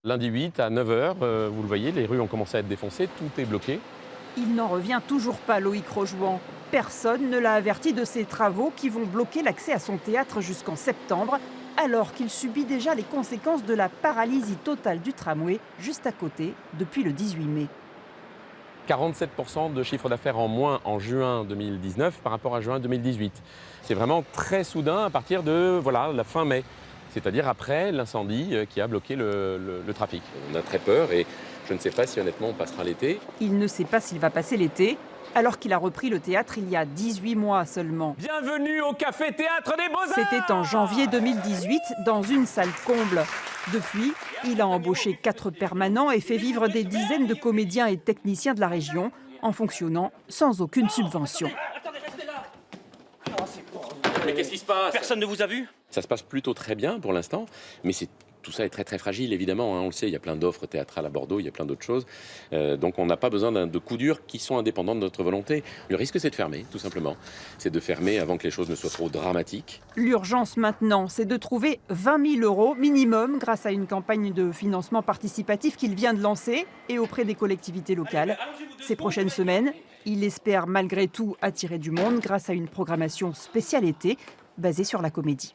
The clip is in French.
Lundi 8 à 9 heures, vous le voyez, les rues ont commencé à être défoncées, tout est bloqué. Il n'en revient toujours pas, Loïc Rochouan. Personne ne l'a averti de ces travaux qui vont bloquer l'accès à son théâtre jusqu'en septembre, alors qu'il subit déjà les conséquences de la paralysie totale du tramway juste à côté depuis le 18 mai. 47% de chiffre d'affaires en moins en juin 2019 par rapport à juin 2018. C'est vraiment très soudain à partir de la fin mai, c'est-à-dire après l'incendie qui a bloqué le trafic. On a très peur et je ne sais pas si honnêtement on passera l'été. Il ne sait pas s'il va passer l'été, alors qu'il a repris le théâtre il y a 18 mois seulement. Bienvenue au Café Théâtre des Beaux-Arts! C'était en janvier 2018, dans une salle comble. Depuis, il a embauché 4 permanents et fait vivre des dizaines de comédiens et techniciens de la région, en fonctionnant sans aucune subvention. Attendez, restez là. Mais qu'est-ce qui se passe? Personne ne vous a vu? Ça se passe plutôt très bien pour l'instant, mais tout ça est très très fragile évidemment, hein, on le sait, il y a plein d'offres théâtrales à Bordeaux, il y a plein d'autres choses. Donc on n'a pas besoin de coups durs qui sont indépendants de notre volonté. Le risque c'est de fermer, tout simplement. C'est de fermer avant que les choses ne soient trop dramatiques. L'urgence maintenant, c'est de trouver 20 000 euros minimum grâce à une campagne de financement participatif qu'il vient de lancer et auprès des collectivités locales. Ces prochaines semaines, il espère malgré tout attirer du monde grâce à une programmation spéciale été basée sur la comédie.